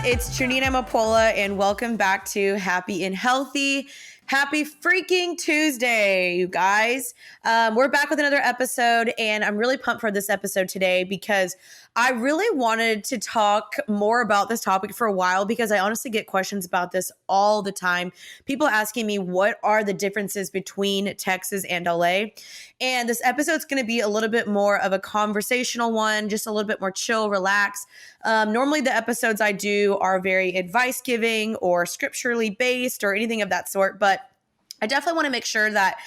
it's Janina Amapola, and welcome back to Happy and Healthy. Happy freaking Tuesday, you guys. We're back with another episode, and I'm really pumped for this episode today because I really wanted to talk more about this topic for a while because I honestly get questions about this all the time. People asking me what are the differences between Texas and LA. And this episode's going to be a little bit more of a conversational one, just a little bit more chill, relax. Normally, the episodes I do are very advice giving or scripturally based or anything of that sort. But I definitely want to make sure that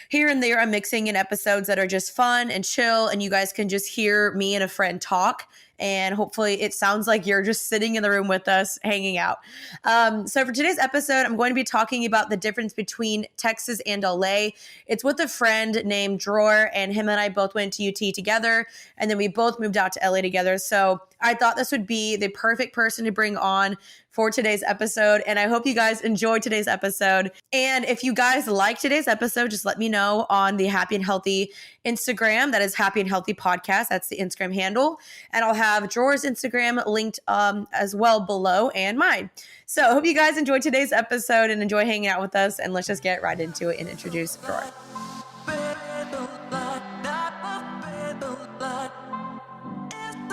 here and there I'm mixing in episodes that are just fun and chill, and you guys can just hear me and a friend talk. And hopefully it sounds like you're just sitting in the room with us hanging out. So for today's episode, I'm going to be talking about the difference between Texas and LA. It's with a friend named Dror, and him and I both went to UT together, and then we both moved out to LA together. So I thought this would be the perfect person to bring on for today's episode. And I hope you guys enjoyed today's episode. And if you guys like today's episode, just let me know on the Happy and Healthy Instagram. That is Happy and Healthy Podcast. That's the Instagram handle. And I'll have Dror's Instagram linked as well below, and mine. So I hope you guys enjoyed today's episode and enjoy hanging out with us. And let's just get right into it and introduce Dror.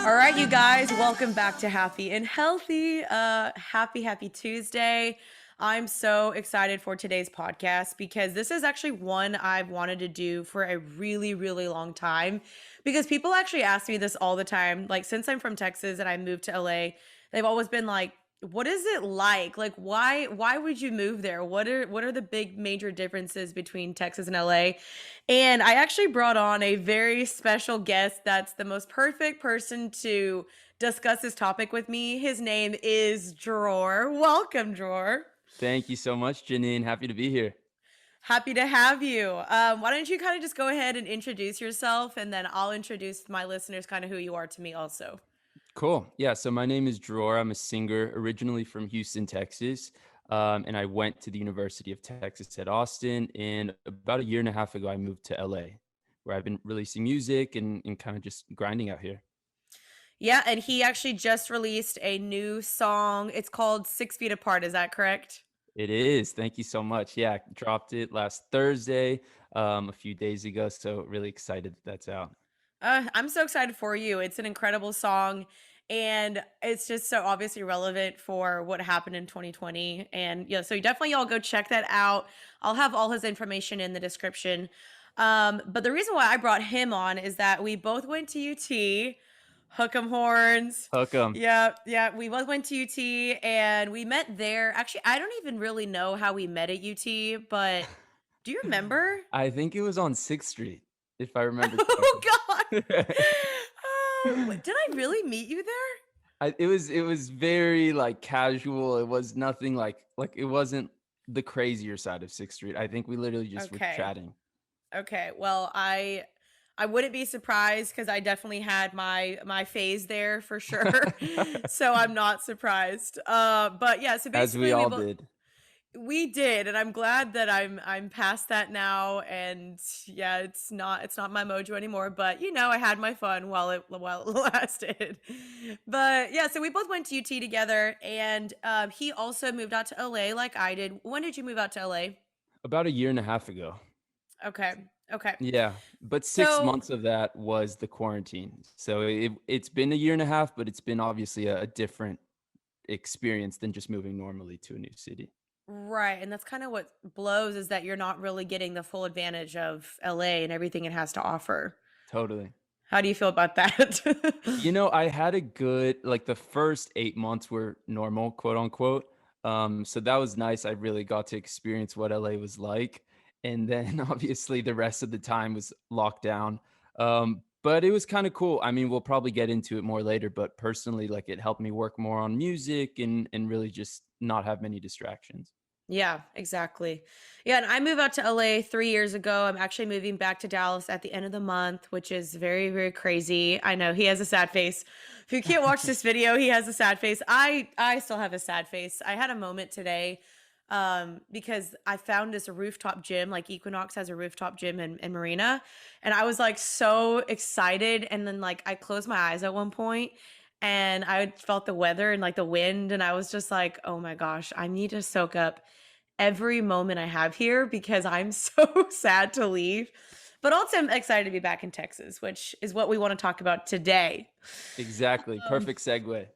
All right, you guys, welcome back to Happy and Healthy. Happy Tuesday. I'm so excited for today's podcast because this is actually one I've wanted to do for a really, really long time because people actually ask me this all the time. Like, since I'm from Texas and I moved to LA, they've always been like, what is it like? Like, why would you move there? What are the big major differences between Texas and LA? And I actually brought on a very special guest that's the most perfect person to discuss this topic with me. His name is Dror. Welcome, Dror. Thank you so much, Janine. Happy to be here. Happy to have you. Why don't you kind of just go ahead and introduce yourself, and then I'll introduce my listeners kind of who you are to me also. Cool. Yeah. So my name is Dror. I'm a singer originally from Houston, Texas. And I went to the University of Texas at Austin. And about a year and a half ago, I moved to LA, where I've been releasing music and kind of just grinding out here. Yeah, and he actually just released a new song. It's called 6 Feet Apart. Is that correct? It is. Thank you so much. Yeah. I dropped it last Thursday, a few days ago. So really excited that that's out. I'm so excited for you. It's an incredible song, and it's just so obviously relevant for what happened in 2020. And yeah, so you definitely all go check that out. I'll have all his information in the description. But the reason why I brought him on is that we both went to UT. Hook 'em horns. Hook 'em. Yeah. We both went to UT and we met there. Actually, I don't even really know how we met at UT, but do you remember? I think it was on 6th Street, if I remember Oh God. correctly. Did I really meet you there? It was very like casual. It was nothing like it wasn't the crazier side of 6th Street. I think we literally just were Okay. chatting. Okay. Well, I wouldn't be surprised because I definitely had my phase there for sure. So I'm not surprised. But yeah, so As we basically all did. we did, and I'm glad that I'm past that now. And yeah, it's not my mojo anymore. But I had my fun while it lasted. But yeah, so we both went to UT together, and he also moved out to LA like I did. When did you move out to LA? About a year and a half ago. Okay. Okay. Yeah, but 6 So months of that was the quarantine. So it's been a year and a half, but it's been obviously a different experience than just moving normally to a new city. right, and that's kind of what blows is that you're not really getting the full advantage of LA and everything it has to offer. Totally. How do you feel about that? I had a good like the first 8 months were normal, quote unquote. So that was nice. I really got to experience what LA was like. And then obviously the rest of the time was locked down. But it was kind of cool. I mean, we'll probably get into it more later, but personally, like it helped me work more on music and really just not have many distractions. Yeah, exactly. Yeah, and I moved out to LA 3 years ago. I'm actually moving back to Dallas at the end of the month, which is very, very crazy. I know he has a sad face. If you can't watch this video, he has a sad face. I still have a sad face. I had a moment today because I found this rooftop gym, like Equinox has a rooftop gym in Marina, and I was like so excited. And then like I closed my eyes at one point, and I felt the weather and like the wind, and I was just like, oh my gosh, I need to soak up every moment I have here because I'm so sad to leave. But also, I'm excited to be back in Texas, which is what we want to talk about today. Exactly. Um, Perfect segue.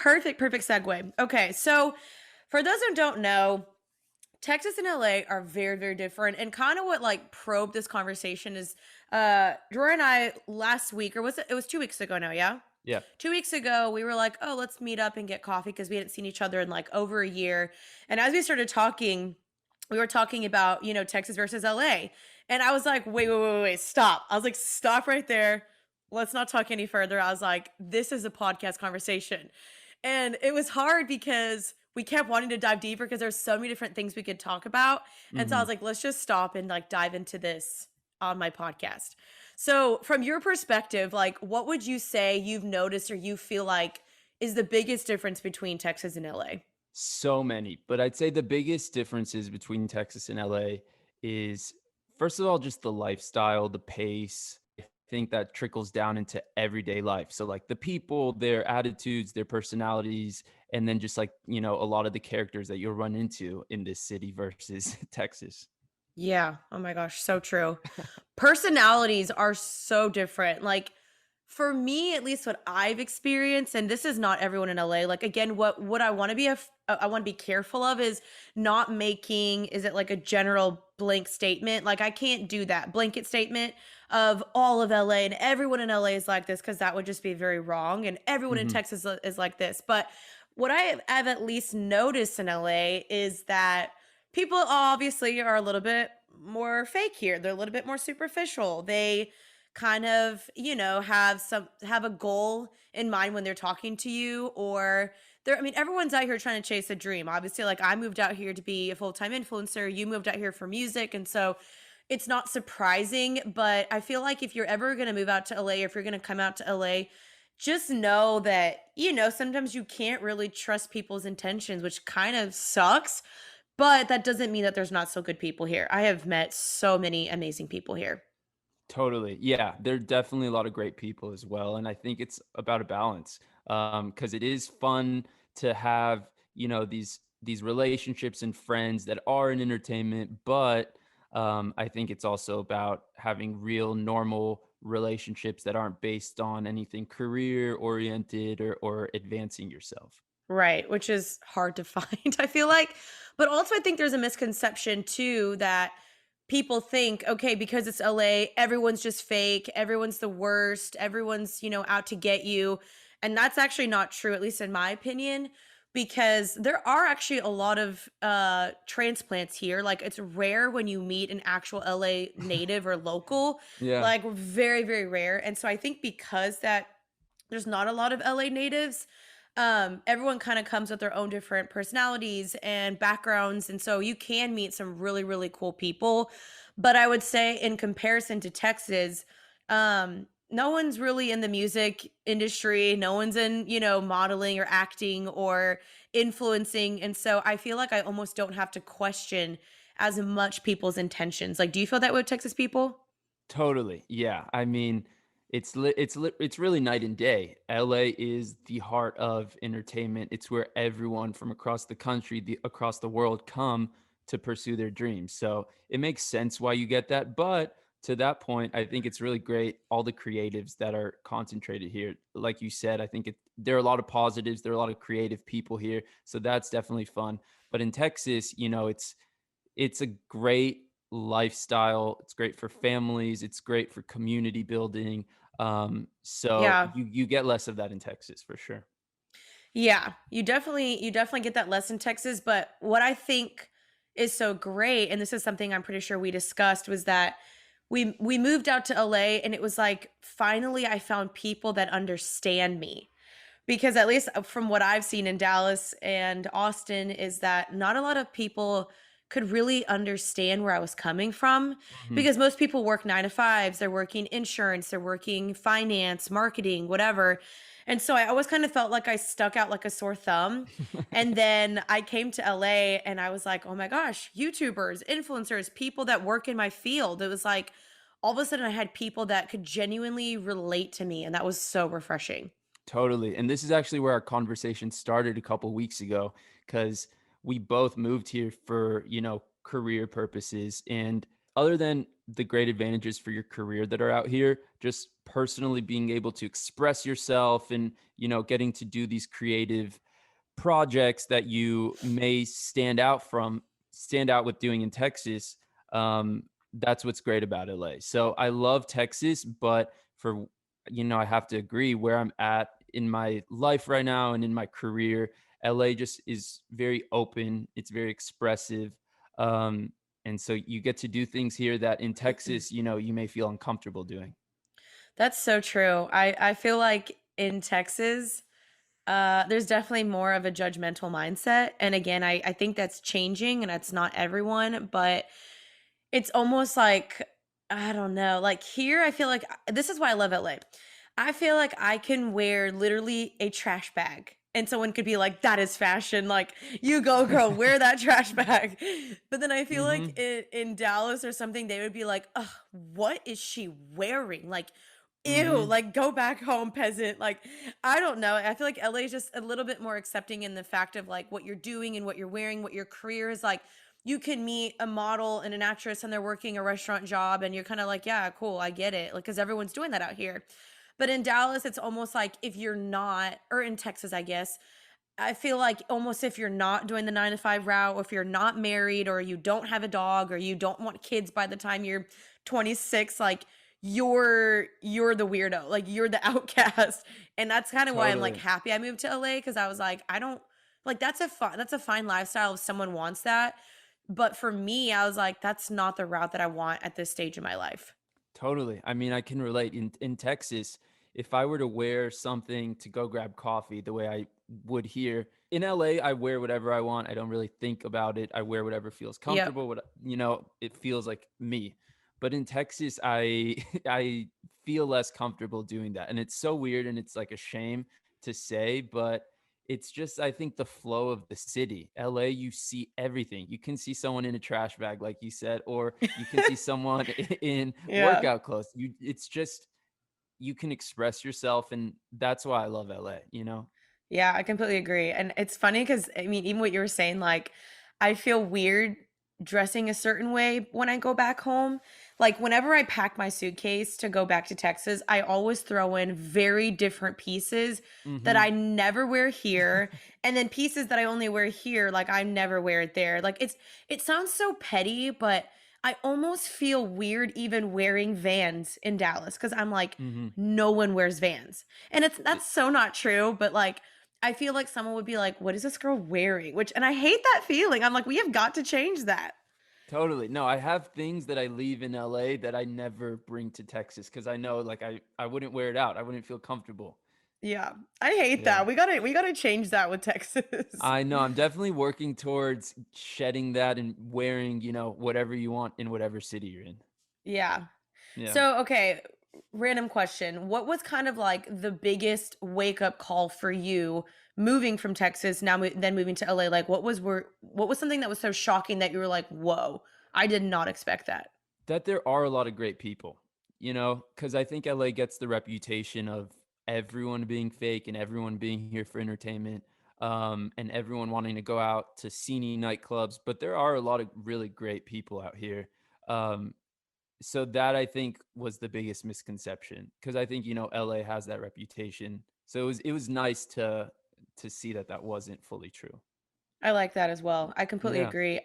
perfect segue. Okay, so for those who don't know, Texas and LA are very, very different. And kind of what like probed this conversation is Dror and I last week, or was it was 2 weeks ago now, yeah? Yeah. 2 weeks ago, we were like, oh, let's meet up and get coffee because we hadn't seen each other in like over a year. And as we started talking, we were talking about, Texas versus LA. And I was like, wait, stop. I was like, stop right there. Let's not talk any further. I was like, this is a podcast conversation. And it was hard because we kept wanting to dive deeper because there's so many different things we could talk about. And so I Hmm. was like, let's just stop and like dive into this on my podcast. So, from your perspective, like what would you say you've noticed or you feel like is the biggest difference between Texas and LA? So many, but I'd say the biggest differences between Texas and LA is, first of all, just the lifestyle, the pace. I think that trickles down into everyday life. So, like the people, their attitudes, their personalities, and then just like, a lot of the characters that you'll run into in this city versus Texas. Yeah. Oh my gosh, so true. Personalities are so different. Like for me, at least what I've experienced, and this is not everyone in LA. Like again, what I want to be I want to be careful of is not making is it like a general blank statement. Like I can't do that blanket statement of all of LA and everyone in LA is like this because that would just be very wrong. And everyone in Hmm. Texas is like this. But what have at least noticed in LA is that people obviously are a little bit more fake here. They're a little bit more superficial. They kind of, have a goal in mind when they're talking to you or they're I mean everyone's out here trying to chase a dream. Obviously, like I moved out here to be a full-time influencer, you moved out here for music, and so it's not surprising, but I feel like if you're ever going to move out to LA or if you're going to come out to LA, just know that, sometimes you can't really trust people's intentions, which kind of sucks, but that doesn't mean that there's not so good people here. I have met so many amazing people here. Totally. Yeah, there are definitely a lot of great people as well, and I think it's about a balance. Because it is fun to have, these relationships and friends that are in entertainment, but I think it's also about having real normal relationships that aren't based on anything career oriented or advancing yourself. Right, which is hard to find, I feel like. But also I think there's a misconception too that people think, okay, because it's LA, everyone's just fake, everyone's the worst, everyone's, out to get you. And that's actually not true, at least in my opinion, because there are actually a lot of transplants here. Like it's rare when you meet an actual LA native or local, Yeah. like very, very rare. And so I think because that there's not a lot of LA natives. Everyone kind of comes with their own different personalities and backgrounds. And so you can meet some really, really cool people. But I would say, in comparison to Texas, no one's really in the music industry. No one's in, modeling or acting or influencing. And so I feel like I almost don't have to question as much people's intentions. Like, do you feel that with Texas people? Totally. Yeah. I mean, it's really night and day. LA is the heart of entertainment. It's where everyone from across the country, across the world come to pursue their dreams. So, it makes sense why you get that, but to that point, I think it's really great all the creatives that are concentrated here. Like you said, I think there are a lot of positives, there are a lot of creative people here, so that's definitely fun. But in Texas, it's a great lifestyle. It's great for families. It's great for community building. So Yeah. you get less of that in Texas for sure. Yeah, you definitely get that less in Texas, but what I think is so great, and this is something I'm pretty sure we discussed, was that we moved out to LA and it was like finally I found people that understand me. Because at least from what I've seen in Dallas and Austin is that not a lot of people could really understand where I was coming from Mhm. because most people work 9 to 5s, they're working insurance, they're working finance, marketing, whatever. And so I always kind of felt like I stuck out like a sore thumb. And then I came to LA and I was like, "Oh my gosh, YouTubers, influencers, people that work in my field." It was like all of a sudden I had people that could genuinely relate to me and that was so refreshing. Totally. And this is actually where our conversation started a couple weeks ago because we both moved here for, career purposes. And other than the great advantages for your career that are out here, just personally being able to express yourself and, getting to do these creative projects that you may stand out with doing in Texas. That's what's great about LA. So I love Texas, but I have to agree where I'm at in my life right now and in my career. LA just is very open. It's very expressive. Um, and so you get to do things here that in Texas, you may feel uncomfortable doing. That's so true. I feel like in Texas, there's definitely more of a judgmental mindset. And again, I think that's changing and that's not everyone, but it's almost like, I don't know, like here, I feel like this is why I love LA. I feel like I can wear literally a trash bag. And someone could be like, that is fashion. Like, you go, girl, wear that trash bag. But then I feel like Mhm. in Dallas or something, they would be like, ugh, what is she wearing? Like, ew, Mhm. like go back home, peasant. Like, I don't know. I feel like LA is just a little bit more accepting in the fact of like what you're doing and what you're wearing, what your career is like. You can meet a model and an actress and they're working a restaurant job and you're kind of like, yeah, cool, I get it. Like, because everyone's doing that out here. But in Dallas, it's almost like if you're not, or in Texas, I guess, I feel like almost if you're not doing the 9 to 5 route, or if you're not married, or you don't have a dog, or you don't want kids by the time you're 26, like you're the weirdo, like you're the outcast. And that's kind of why I'm like Totally. happy I moved to LA because I was like, I don't like that's a fine lifestyle if someone wants that. But for me, I was like, that's not the route that I want at this stage in my life. Totally. I mean, I can relate. In Texas, if I were to wear something to go grab coffee the way I would here, in LA, I wear whatever I want. I don't really think about it. I wear whatever feels Yep. comfortable, it feels like me. But in Texas, I I feel less comfortable doing that. And it's so weird and it's like a shame to say, but it's just I think the flow of the city. LA, you see everything. You can see someone in a trash bag, like you said, or you can see someone in Yeah. workout clothes. It's just you can express yourself, and that's why I love LA. Yeah, I completely agree. And it's funny because I mean, even what you were saying, like, I feel weird dressing a certain way when I go back home. Like, whenever I pack my suitcase to go back to Texas, I always throw in very different pieces that Mhm. I never wear here. And then pieces that I only wear here, like, I never wear it there. Like, it sounds so petty, but I almost feel weird even wearing Vans in Dallas because I'm like, Mhm. no one wears Vans. And It that's so not true, but like, I feel like someone would be like, "What is this girl wearing?" Which and I hate that feeling. I'm like, "We have got to change that." Totally. No, I have things that I leave in LA that I never bring to Texas because I know, like, I wouldn't wear it out. I wouldn't feel comfortable. Yeah. I hate Yeah. that. We gotta change that with Texas. I know, I'm definitely working towards shedding that and wearing, whatever you want in whatever city you're in. Yeah. Yeah. So, okay, random question. What was kind of like the biggest wake up call for you moving from Texas now then moving to LA? Like what was something that was so shocking that you were like, "Whoa, I did not expect that." That there are a lot of great people, because I think LA gets the reputation of everyone being fake and everyone being here for entertainment, and everyone wanting to go out to sceney nightclubs. But there are a lot of really great people out here. Um, so that I think was the biggest misconception because I think LA has that reputation. So it was nice to see that that wasn't fully true. I like that as well. I completely Yeah. agree.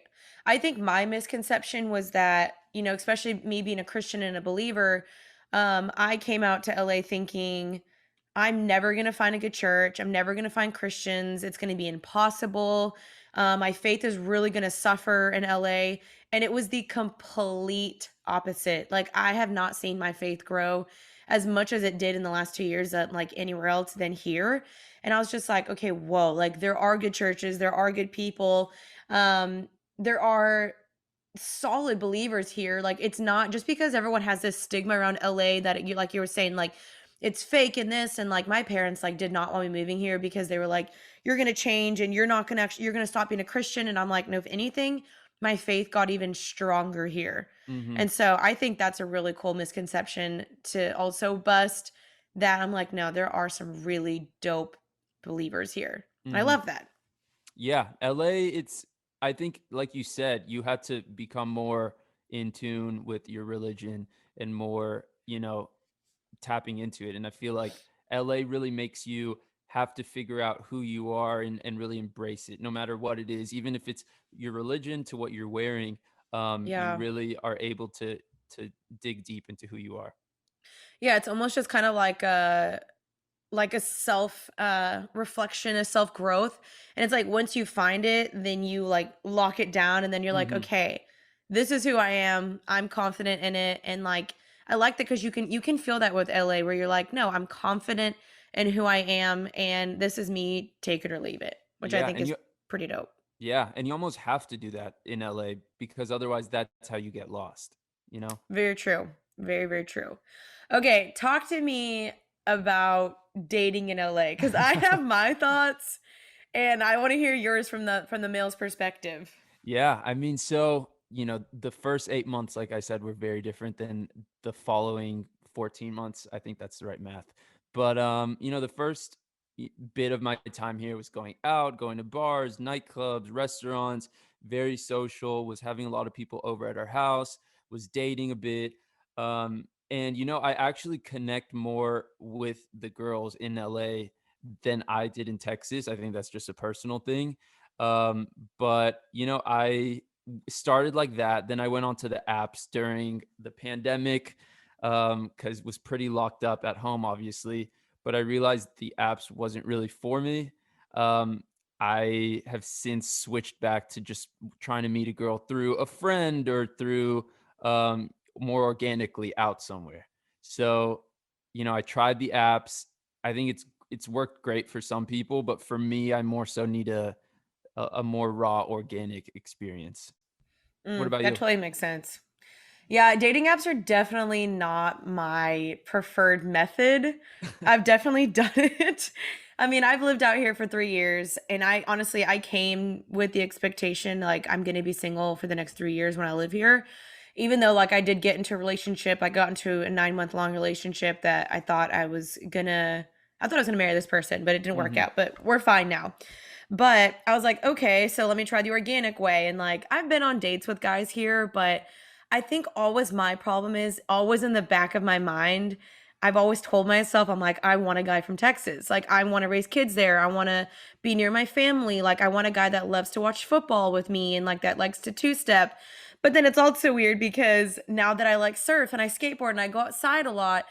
I think my misconception was that, especially me being a Christian and a believer, I came out to LA thinking I'm never going to find a good church. I'm never going to find Christians. It's going to be impossible. My faith is really going to suffer in LA. And it was the complete opposite. Like, I have not seen my faith grow as much as it did in the last 2 years at like anywhere else than here. And I was just like, okay, whoa, like there are good churches, there are good people. There are solid believers here. Like it's not just because everyone has this stigma around LA that you like you were saying, like it's fake and this and like my parents like did not want me moving here because they were like, you're gonna change and you're not gonna actually you're gonna stop being a Christian. And I'm like, no, if anything, my faith got even stronger here. Hmm. And so I think that's a really cool misconception to also bust that I'm like, no, there are some really dope believers here. I Mhm. love that. Yeah, LA, it's I think like you said, you had to become more in tune with your religion and more, tapping into it. And I feel like LA really makes you have to figure out who you are and really embrace it, no matter what it is, even if it's your religion to what you're wearing. You Yeah. really are able to dig deep into who you are. Yeah, it's almost just kind of like a self reflection, a self growth. And it's like once you find it, then you like lock it down and then you're like, Hmm. okay, this is who I am. I'm confident in it. And like I like that because you can feel that with LA where you're like, no, I'm confident in who I am and this is me, take it or leave it, which I Yeah, think is pretty dope. and you almost have to do that in LA because otherwise that's how you get lost, you know? Very true. Very, very true. Okay, talk to me about dating in LA because I have my thoughts and I want to hear yours from the male's perspective. Yeah, I mean, so, the first 8 months, like I said, were very different than the following 14 months. I think that's the right math. But, the first bit of my time here was going out, going to bars, nightclubs, restaurants, very social, was having a lot of people over at our house, was dating a bit. And, I actually connect more with the girls in LA than I did in Texas. I think that's just a personal thing. But I started like that. Then I went onto the apps during the pandemic because was pretty locked up at home, obviously. But I realized the apps wasn't really for me. Um, I have since switched back to just trying to meet a girl through a friend or through more organically out somewhere. So, I tried the apps. I think it's worked great for some people, but for me, I more so need a more raw, organic experience. What about That you? totally makes sense. Yeah, dating apps are definitely not my preferred method. I've definitely done it. I mean, I've lived out here for 3 years and I honestly I came with the expectation like I'm going to be single for the next 3 years when I live here. Even though like I did get into a relationship, I got into a 9-month long relationship that I thought I was going to marry this person, but it didn't work Mhm. out. But we're fine now. But I was like, okay, so let me try the organic way. And like, I've been on dates with guys here, but I think always my problem is always in the back of my mind. I've always told myself, I'm like, I want a guy from Texas. Like, I want to raise kids there. I want to be near my family. Like, I want a guy that loves to watch football with me and like that likes to two step. But then it's also weird because now that I like surf and I skateboard and I go outside a lot,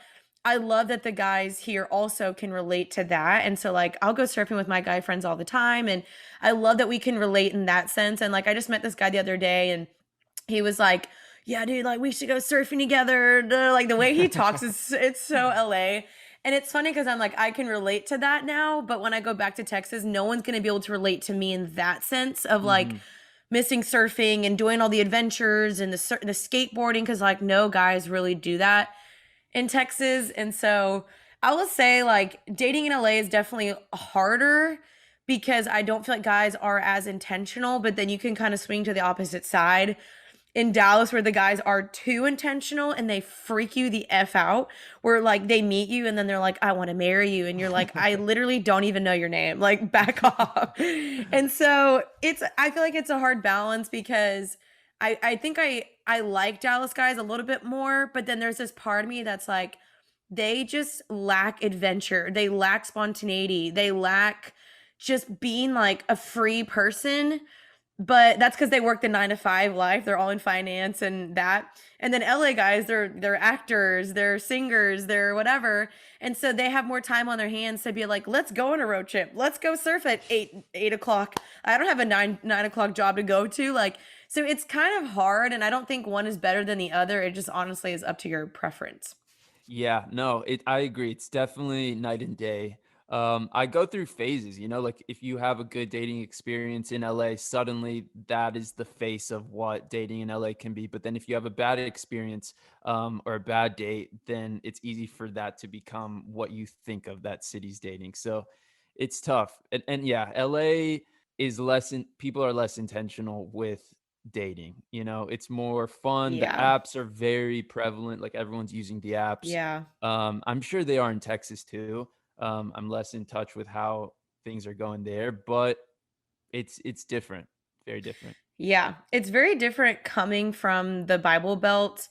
I love that the guys here also can relate to that. And so like I'll go surfing with my guy friends all the time. And I love that we can relate in that sense. And like I just met this guy the other day and he was like, "Yeah, dude, like we should go surfing together." Duh. Like the way he talks is it's so LA. And it's funny because I'm like, I can relate to that now. But when I go back to Texas, no one's gonna be able to relate to me in that sense of like Mhm. missing surfing and doing all the adventures and the skateboarding because like no guys really do that in Texas. And so I will say like dating in LA is definitely harder because I don't feel like guys are as intentional, but then you can kind of swing to the opposite side in Dallas where the guys are too intentional and they freak you the F out, where like they meet you and then they're like, I want to marry you. And you're like, I literally don't even know your name. Like, back off. And so I feel like it's a hard balance because I think I like Dallas guys a little bit more, but then there's this part of me that's like, they just lack adventure. They lack spontaneity. They lack just being like a free person, but that's because they work the 9 to 5 life. They're all in finance and that. And then LA guys, they're actors, they're singers, they're whatever. And so they have more time on their hands to be like, let's go on a road trip. Let's go surf at 8 o'clock. I don't have a 9 o'clock job to go to. Like, so it's kind of hard. And I don't think one is better than the other. It just honestly is up to your preference. Yeah, no, I agree. It's definitely night and day. I go through phases, like if you have a good dating experience in LA, suddenly that is the face of what dating in LA can be. But then if you have a bad experience or a bad date, then it's easy for that to become what you think of that city's dating. So it's tough. And yeah, LA is people are less intentional with dating. You know, it's more fun. The Yeah. apps are very prevalent. Like everyone's using the apps. Yeah. I'm sure they are in Texas too. I'm less in touch with how things are going there, but it's different, very different. Yeah. It's very different coming from the Bible Belt.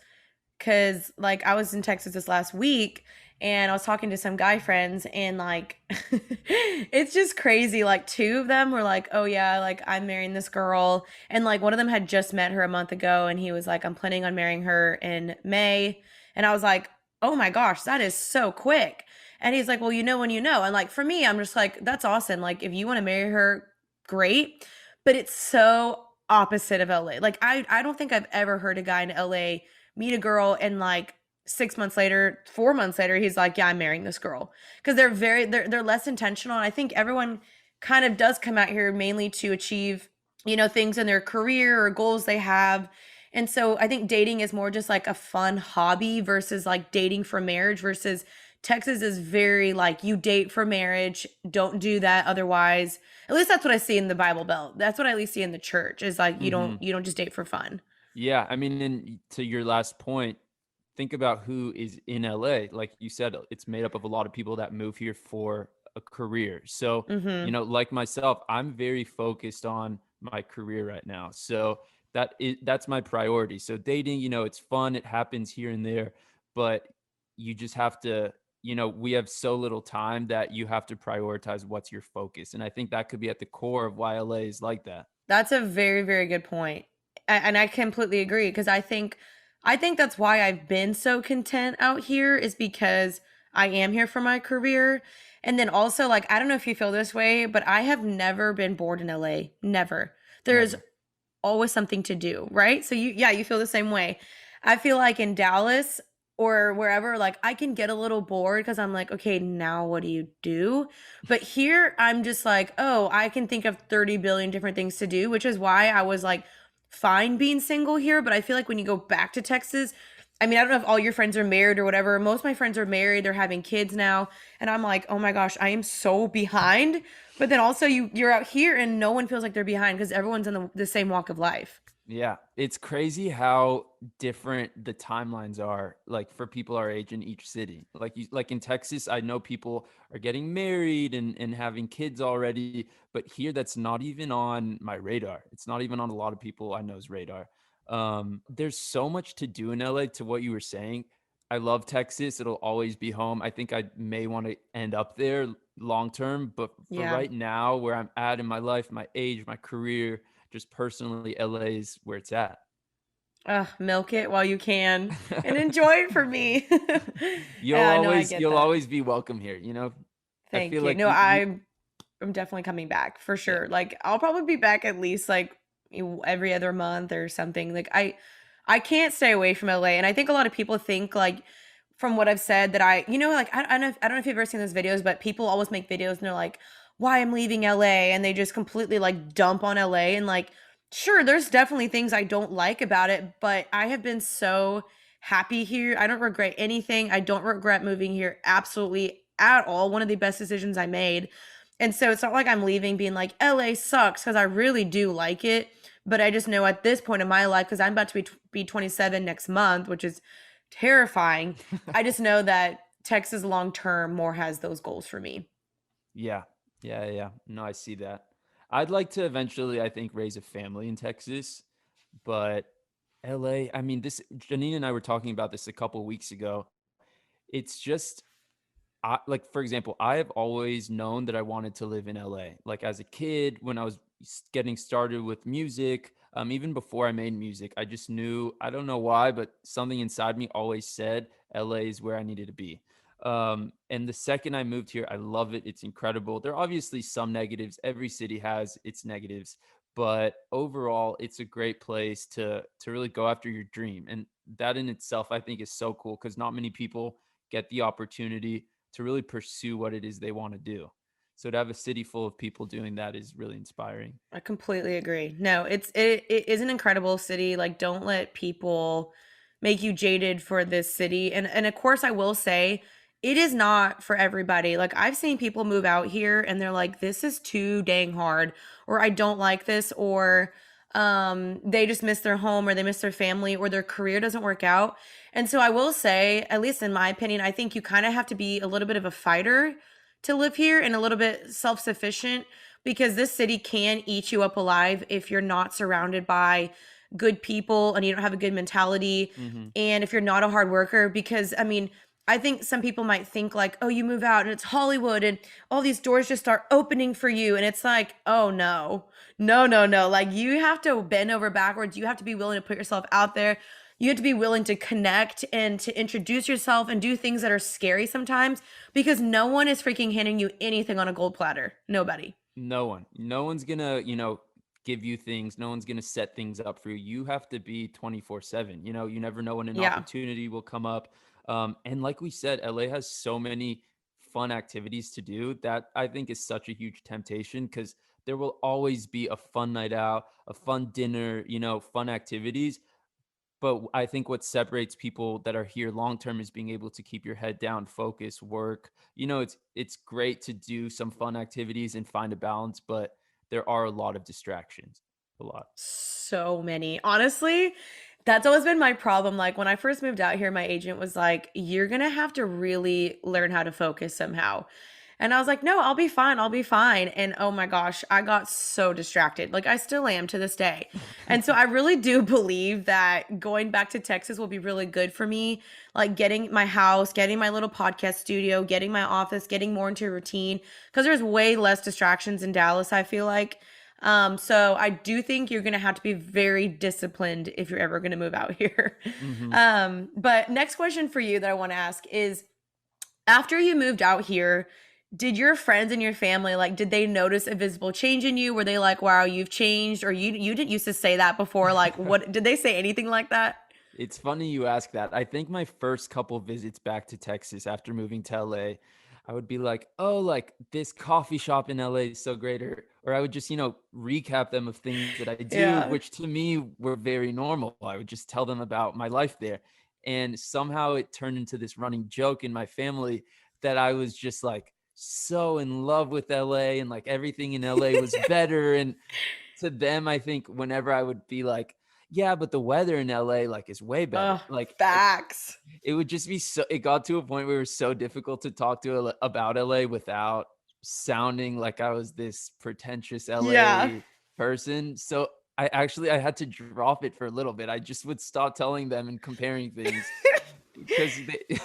Cause like I was in Texas this last week and I was talking to some guy friends and like it's just crazy. Like two of them were like, oh yeah, like I'm marrying this girl. And like one of them had just met her a month ago and he was like, I'm planning on marrying her in May. And I was like, oh my gosh, that is so quick. And he's like, well, you know when you know. And like for me, I'm just like, that's awesome. Like if you want to marry her, great. But it's so opposite of LA. Like I don't think I've ever heard a guy in LA meet a girl and like 6 months later, 4 months later, he's like, yeah, I'm marrying this girl. Because they're less intentional. And I think everyone kind of does come out here mainly to achieve, things in their career or goals they have. And so I think dating is more just like a fun hobby versus like dating for marriage versus Texas is very like you date for marriage, don't do that otherwise. At least that's what I see in the Bible Belt. That's what I at least see in the church is like you don't Hmm. you don't just date for fun. Yeah, I mean, and to your last point, think about who is in LA. Like you said, it's made up of a lot of people that move here for a career. So, Mhm. like myself, I'm very focused on my career right now. So that's my priority. So dating, it's fun, it happens here and there, but you just have to, we have so little time that you have to prioritize what's your focus. And I think that could be at the core of why LA is like that. That's a very, very good point. And I completely agree because I think that's why I've been so content out here is because I am here for my career. And then also like I don't know if you feel this way, but I have never been bored in LA. Never. There's Never. always something to do, right? So you feel the same way. I feel like in Dallas or wherever, like I can get a little bored because I'm like, okay, now what do you do? But here I'm just like, oh, I can think of 30 billion different things to do, which is why I was like fine being single here. But I feel like when you go back to Texas, I mean, I don't know if all your friends are married or whatever. Most of my friends are married, they're having kids now. And I'm like, oh my gosh, I am so behind. But then also you're out here and no one feels like they're behind because everyone's in the same walk of life. Yeah, it's crazy how different the timelines are, like for people our age in each city. Like in Texas, I know people are getting married and having kids already, but here that's not even on my radar. It's not even on a lot of people I know's radar. There's so much to do in LA to what you were saying. I love Texas. It'll always be home. I think I may want to end up there long term, but for Yeah. right now, where I'm at in my life, my age, my career, just personally, LA is where it's at. Milk it while you can and enjoy it for me. You'll Yeah, no, I always get you'll that. always be welcome here, you know? I Thank feel you. like No, you I'm definitely coming back for yeah. sure. Like I'll probably be back at least like every other month or something. Like I can't stay away from LA. And I think a lot of people think like from what I've said that like I don't know if you've ever seen those videos, but people always make videos and they're like, why I'm leaving LA and they just completely like dump on LA and like sure, there's definitely things I don't like about it, but I have been so happy here. I don't regret anything. I don't regret moving here absolutely at all. One of the best decisions I made. And so it's not like I'm leaving being like LA sucks because I really do like it. But I just know at this point in my life, because I'm about to be 27 next month, which is terrifying. I just know that Texas long term more has those goals for me. Yeah. Yeah, yeah. No, I see that. I'd like to eventually, I think, raise a family in Texas, but LA, I mean, this Janine and I were talking about this a couple weeks ago. It's just like for example, I have always known that I wanted to live in LA. Like as a kid, when I was getting started with music, even before I made music, I just knew. I don't know why, but something inside me always said LA is where I needed to be. And the second I moved here, I love it. It's incredible. There are obviously some negatives. Every city has its negatives, but overall, it's a great place to really go after your dream. And that in itself, I think, is so cool because not many people get the opportunity to really pursue what it is they want to do. So to have a city full of people doing that is really inspiring. I completely agree. No, it is an incredible city. Like, don't let people make you jaded for this city. And of course, I will say it is not for everybody. Like, I've seen people move out here and they're like, "This is too dang hard," or "I don't like this," or they just miss their home or they miss their family or their career doesn't work out. And so I will say, at least in my opinion, I think you kind of have to be a little bit of a fighter to live here and a little bit self-sufficient, because this city can eat you up alive if you're not surrounded by good people and you don't have a good mentality, Hmm. and if you're not a hard worker. Because I mean, I think some people might think like, oh, you move out and it's Hollywood and all these doors just start opening for you, and it's like, oh no, no, no, no. Like, you have to bend over backwards. You have to be willing to put yourself out there. You have to be willing to connect and to introduce yourself and do things that are scary sometimes, because no one is freaking handing you anything on a gold platter. Nobody. No one's gonna, give you things. No one's gonna set things up for you. You have to be 24/7. You never know when an Yeah. opportunity will come up. And like we said, LA has so many fun activities to do that I think is such a huge temptation, because there will always be a fun night out, a fun dinner, fun activities. But I think what separates people that are here long term is being able to keep your head down, focus, work. It's great to do some fun activities and find a balance, but there are a lot of distractions. A lot. So many. Honestly, that's always been my problem. Like, when I first moved out here, my agent was like, "You're gonna have to really learn how to focus somehow." And I was like, "No, I'll be fine. I'll be fine." And oh my gosh, I got so distracted. Like, I still am to this day. And so I really do believe that going back to Texas will be really good for me. Like, getting my house, getting my little podcast studio, getting my office, getting more into a routine. Because there's way less distractions in Dallas, I feel like. So I do think you're gonna have to be very disciplined if you're ever gonna move out here. Hmm. But next question for you that I want to ask is, after you moved out here, did your friends and your family, like, did they notice a visible change in you? Were they like, wow, you've changed? Or you didn't used to say that before. Like, what did they say anything like that? It's funny you ask that. I think my first couple visits back to Texas after moving to LA, I would be like, "Oh, like this coffee shop in LA is so great," or I would just, recap them of things that I do, Yeah. which to me were very normal. I would just tell them about my life there. And somehow it turned into this running joke in my family that I was just like so in love with LA, and like everything in LA was better. And to them, I think whenever I would be like, yeah, but the weather in LA like is way better. Oh, Like facts. it would just be so, it got to a point where it was so difficult to talk to about LA without sounding like I was this pretentious Yeah. LA person. So I had to drop it for a little bit. I just would stop telling them and comparing things because they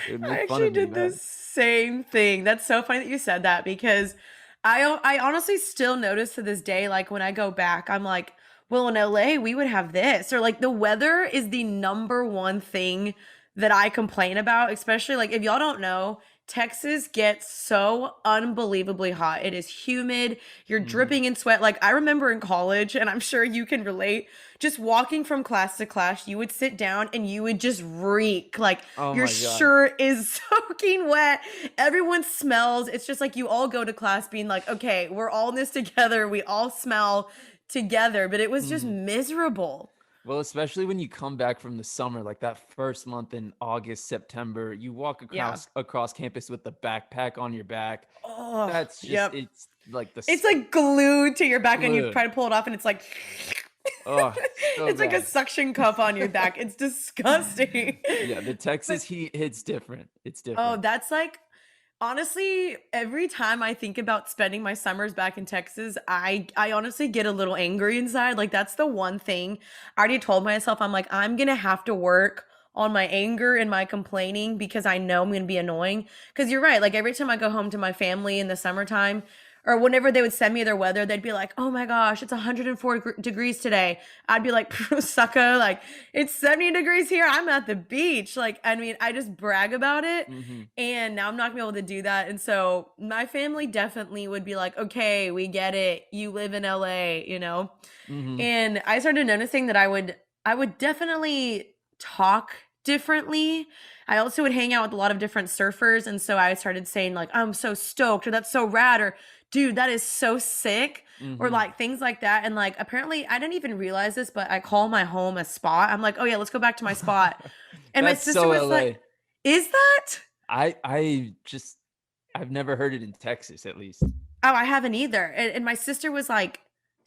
they would I make fun actually of me, did the man. same thing. That's so funny that you said that, because I honestly still notice to this day, like, when I go back, I'm like, well, in LA we would have this, or like, the weather is the number one thing that I complain about, especially like, if y'all don't know, Texas gets so unbelievably hot. It is humid. You're Hmm. dripping in sweat. Like, I remember in college, and I'm sure you can relate, just walking from class to class, you would sit down and you would just reek. Like, Oh your my God. shirt is soaking wet. Everyone smells. It's just like you all go to class being like, okay, we're all in this together. We all smell together. But it was just Hmm. miserable. Well, especially when you come back from the summer, like that first month in August, September, you walk Yeah. across campus with the backpack on your back. Oh, That's just yep. it's like It's like glued to your back, and you glued. try to pull it off, and it's like, Oh, so it's like a bad. suction cup on your back. It's disgusting. Yeah, the Texas But heat hits different. It's oh, different. that's like, honestly, every time I think about spending my summers back in Texas, I honestly get a little angry inside. Like, that's the one thing I already told myself. I'm like, I'm gonna have to work on my anger and my complaining, because I know I'm gonna be annoying. Because you're right. Like, every time I go home to my family in the summertime, or whenever they would send me their weather, they'd be like, "Oh my gosh, it's 104 degrees today." I'd be like, "Sucker, like, it's 70 degrees here. I'm at the beach." Like, I mean, I just brag about it, Mhm. and now I'm not gonna be able to do that. And so my family definitely would be like, okay, we get it. You live in LA, you know? Mhm. And I started noticing that I would definitely talk differently. I also would hang out with a lot of different surfers. And so I started saying, like, I'm so stoked, or that's so rad, or dude, that is so sick, or Mhm. like things like that. And like, apparently I didn't even realize this, but I call my home a spot. I'm like, oh yeah, let's go back to my spot. And my That's sister so was like, LA. is that? I just I've never heard it in Texas, at least. Oh, I haven't either. And my sister was like,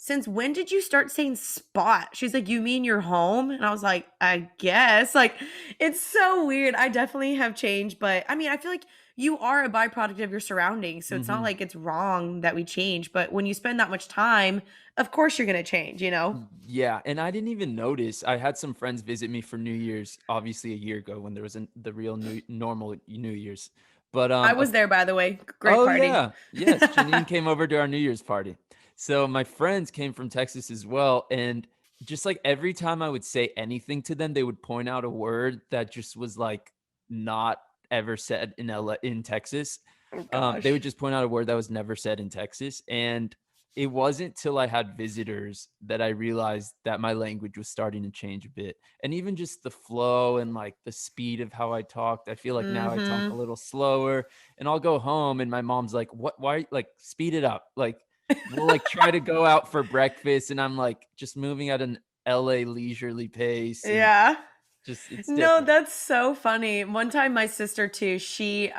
since when did you start saying spot? She's like, you mean you're home? And I was like, I guess. Like, it's so weird. I definitely have changed, but I mean, I feel like you are a byproduct of your surroundings. So it's not Mhm. like it's wrong that we change. But when you spend that much time, of course you're going to change, you know? Yeah, and I didn't even notice. I had some friends visit me for New Year's, obviously a year ago when there was the real new normal New Year's. But I was there, by the way. Great oh party. yeah, yes, Janine came over to our New Year's party. So my friends came from Texas as well, and just like every time I would say anything to them, they would point out a word that just was like not ever said in in Texas. Oh, They gosh. would just point out a word that was never said in Texas, and it wasn't till I had visitors that I realized that my language was starting to change a bit. And even just the flow and like the speed of how I talked, I feel like now I talk a Mm little slower, and I'll go home and my mom's like, "What? Why? Like, speed it up." Like, we'll like try to go out for breakfast, and I'm like just moving at an LA leisurely pace, hmm. and Yeah. just it's No, different. that's so funny. One time my sister too, she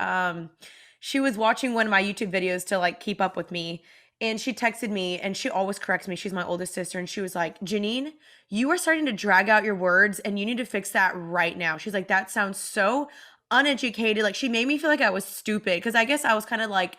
was watching one of my YouTube videos to like keep up with me, and she texted me and she always corrects me. She's my oldest sister and she was like, "Janine, you are starting to drag out your words and you need to fix that right now." She's like, "That sounds so uneducated." Like she made me feel like I was stupid because I guess I was kind of like,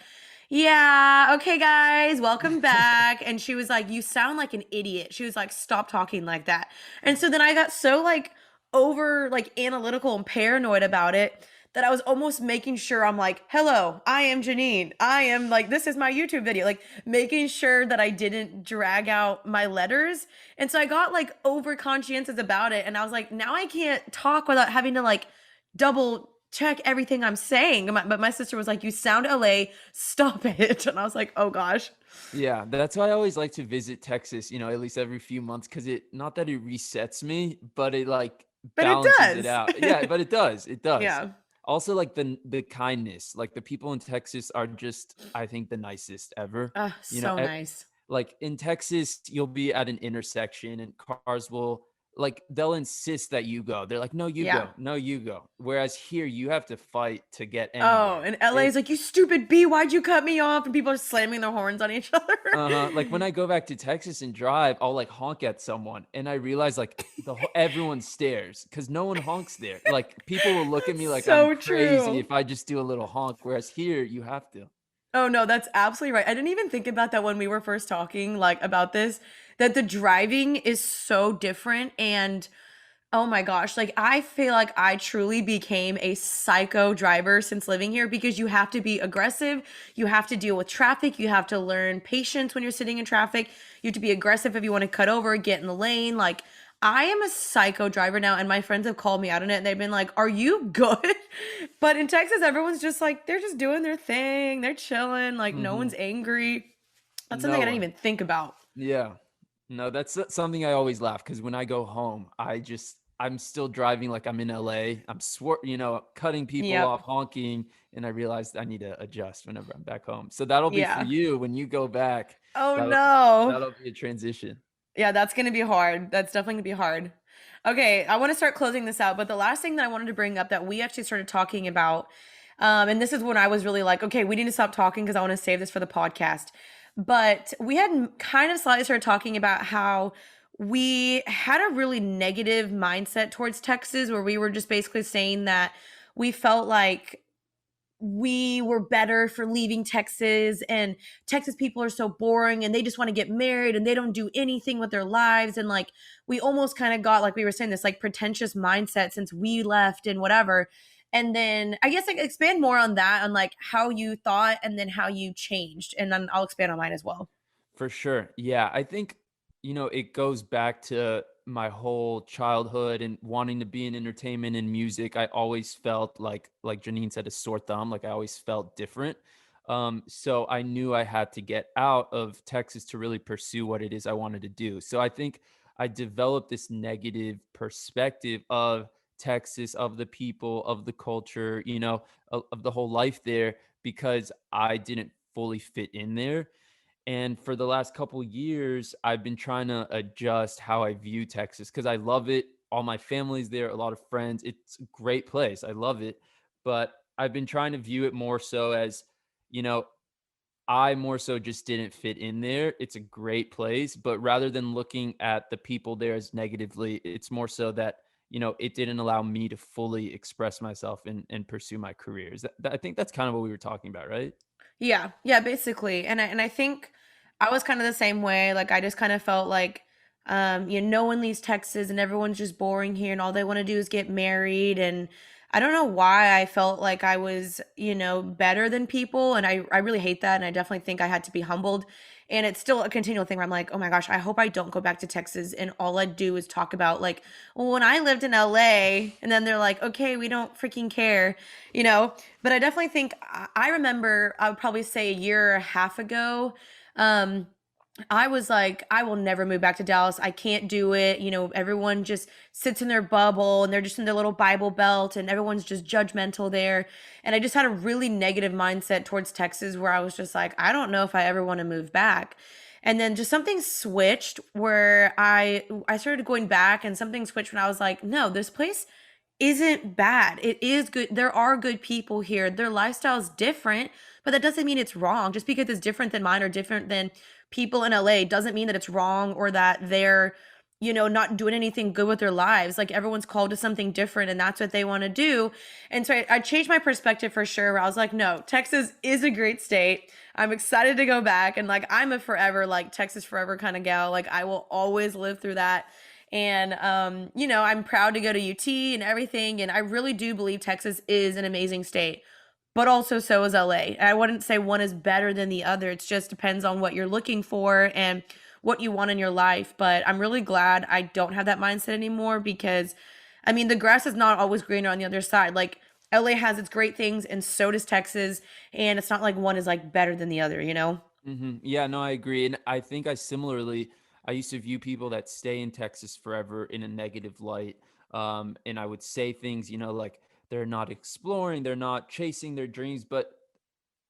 "Yeah, okay guys, welcome back." And she was like, "You sound like an idiot." She was like, "Stop talking like that." And so then I got so like over like analytical and paranoid about it that I was almost making sure I'm like, hello, I am Janine. I am like, this is my YouTube video, like making sure that I didn't drag out my letters. And so I got like over conscientious about it. And I was like, now I can't talk without having to like double check everything I'm saying. But my sister was like, you sound LA, stop it. And I was like, oh gosh. Yeah, that's why I always like to visit Texas, at least every few months, because it not that it resets me, but it like But it balances it does. out. Yeah, but it does. It does. Yeah. Also, like the kindness, like the people in Texas are just, I think, the nicest ever. You know, So nice. like in Texas, you'll be at an intersection and cars will like they'll insist that you go. They're like, "No, you Yeah. go. No, you go." Whereas here, you have to fight to get Oh, anywhere. and LA is It like, "You stupid bee, why'd you cut me off?" And people are slamming their horns on each other. Uh-huh, like, when I go back to Texas and drive, I'll, like, honk at someone, and I realize, like, everyone stares because no one honks there. Like, people will look at me That's like I'm so crazy true. if I just do a little honk, whereas here, you have to. Oh, no, that's absolutely right. I didn't even think about that when we were first talking, like, about this, that the driving is so different, and oh my gosh, like, I feel like I truly became a psycho driver since living here because you have to be aggressive, you have to deal with traffic, you have to learn patience when you're sitting in traffic, you have to be aggressive if you wanna cut over, get in the lane, like, I am a psycho driver now, and my friends have called me out on it, and they've been like, "Are you good?" But in Texas, everyone's just like, they're just doing their thing, they're chilling, like, no one's Mhm. angry. That's something No I didn't one. even think about. Yeah. No, that's something I always laugh because when I go home, I'm still driving like I'm in LA. I'm cutting people Yep. off, honking, and I realized I need to adjust whenever I'm back home. So that'll be for Yeah. you when you go back. Oh, That'll no. that'll be a transition. Yeah, that's gonna be hard. That's definitely gonna be hard. Okay, I wanna start closing this out, but the last thing that I wanted to bring up that we actually started talking about, and this is when I was really like, okay, we need to stop talking because I want to save this for the podcast. But we had kind of slightly started talking about how we had a really negative mindset towards Texas, where we were just basically saying that we felt like we were better for leaving Texas, and Texas people are so boring and they just want to get married and they don't do anything with their lives, and like we almost kind of got, like we were saying, this like pretentious mindset since we left and whatever. And then I guess like expand more on that, on like how you thought and then how you changed, and then I'll expand on mine as well. For sure. Yeah, I think, it goes back to my whole childhood and wanting to be in entertainment and music. I always felt like Janine said, a sore thumb, like I always felt different. So I knew I had to get out of Texas to really pursue what it is I wanted to do. So I think I developed this negative perspective of Texas, of the people, of the culture, of the whole life there because I didn't fully fit in there. And for the last couple years, I've been trying to adjust how I view Texas because I love it. All my family's there, a lot of friends. It's a great place. I love it. But I've been trying to view it more so as, you know, I more so just didn't fit in there. It's a great place, but rather than looking at the people there as negatively, it's more so that, it didn't allow me to fully express myself and pursue my career. I think that's kind of what we were talking about, right? Yeah, yeah, basically. And I think I was kind of the same way. Like I just kind of felt like no one leaves Texas and everyone's just boring here and all they want to do is get married and I don't know why I felt like I was, better than people and I really hate that and I definitely think I had to be humbled. And it's still a continual thing where I'm like, "Oh my gosh, I hope I don't go back to Texas and all I do is talk about like, well, when I lived in LA." And then they're like, "Okay, we don't freaking care." You know? But I definitely think I remember I would probably say a year or a half ago, um, I was like, I will never move back to Dallas. I can't do it. Everyone just sits in their bubble and they're just in their little Bible belt and everyone's just judgmental there. And I just had a really negative mindset towards Texas where I was just like, I don't know if I ever want to move back. And then just something switched where I started going back and something switched when I was like, no, this place isn't bad. It is good. There are good people here. Their lifestyle is different, but that doesn't mean it's wrong. Just because it's different than mine or different than people in LA doesn't mean that it's wrong or that they're, not doing anything good with their lives. Like everyone's called to something different and that's what they want to do. And so I changed my perspective for sure. Where I was like, no, Texas is a great state. I'm excited to go back. And like, I'm a forever, like Texas forever kind of gal. Like I will always live through that. And I'm proud to go to UT and everything. And I really do believe Texas is an amazing state, but also so is LA. I wouldn't say one is better than the other. It just depends on what you're looking for and what you want in your life. But I'm really glad I don't have that mindset anymore because I mean the grass is not always greener on the other side. Like LA has its great things and so does Texas. And it's not like one is like better than the other. Yeah, no, I agree. And I think I used to view people that stay in Texas forever in a negative light. And I would say things, like they're not exploring, they're not chasing their dreams. But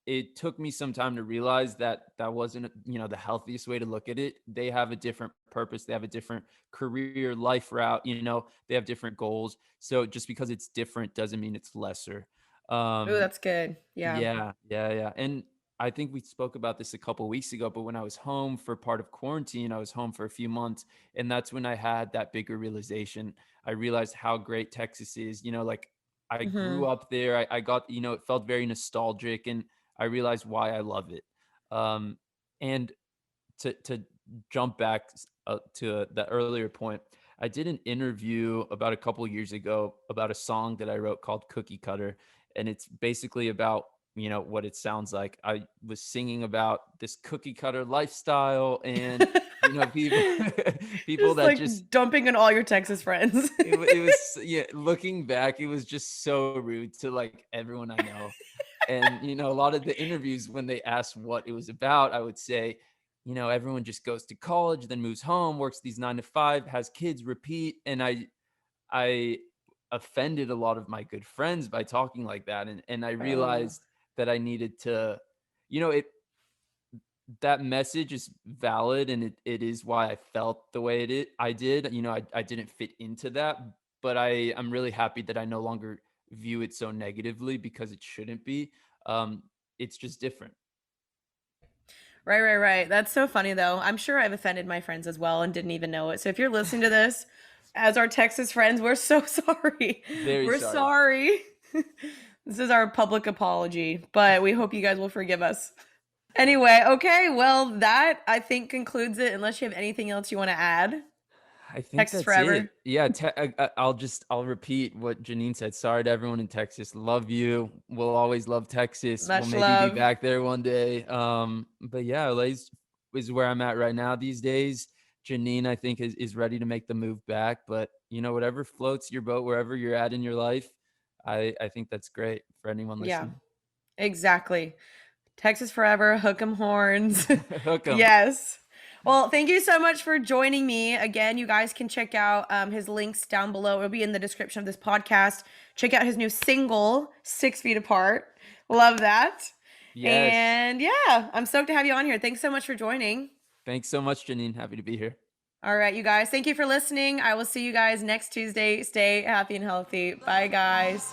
it took me some time to realize that that wasn't, the healthiest way to look at it. They have a different purpose, they have a different career life route, they have different goals. So just because it's different doesn't mean it's lesser. Oh, Um, that's good. Yeah. yeah, yeah, yeah. And I think we spoke about this a couple weeks ago, but when I was home for part of quarantine, I was home for a few months, and that's when I had that bigger realization. I realized how great Texas is. Like I grew Hmm. up there. I got, it felt very nostalgic, and I realized why I love it. And to jump back to the earlier point, I did an interview about a couple years ago about a song that I wrote called Cookie Cutter, and it's basically about what it sounds like. I was singing about this cookie cutter lifestyle, and people people Just that like just dumping on all your Texas friends. it was, yeah, looking back, it was just so rude to like everyone I know. And a lot of the interviews when they asked what it was about, I would say, everyone just goes to college, then moves home, works these 9 to 5, has kids, repeat. And I offended a lot of my good friends by talking like that. And I Oh. realized that I needed to, it that message is valid, and it is why I felt the way I did. I didn't fit into that, but I'm really happy that I no longer view it so negatively because it shouldn't be. Um, it's just different. Right, right, right. That's so funny though. I'm sure I've offended my friends as well and didn't even know it. So if you're listening to this as our Texas friends, we're so sorry. Very We're sorry. sorry. This is our public apology, but we hope you guys will forgive us. Anyway, okay, well, that I think concludes it unless you have anything else you want to add. I think Texas that's it. forever. Yeah, I'll repeat what Janine said. Sorry to everyone in Texas. Love you. We'll always love Texas. We'll Much maybe be love. back there one day. But yeah, LA's is where I'm at right now these days. Janine, I think, is ready to make the move back. But whatever floats your boat, wherever you're at in your life, I think that's great for anyone Yeah, listening. exactly. Texas forever, hook 'em horns. Hook 'em. Yes. Well, thank you so much for joining me. Again, you guys can check out his links down below. It'll be in the description of this podcast. Check out his new single, 6 Feet Apart. Love that. Yes. And yeah, I'm stoked to have you on here. Thanks so much for joining. Thanks so much, Janine. Happy to be here. All right, you guys. Thank you for listening. I will see you guys next Tuesday. Stay happy and healthy. Bye, guys.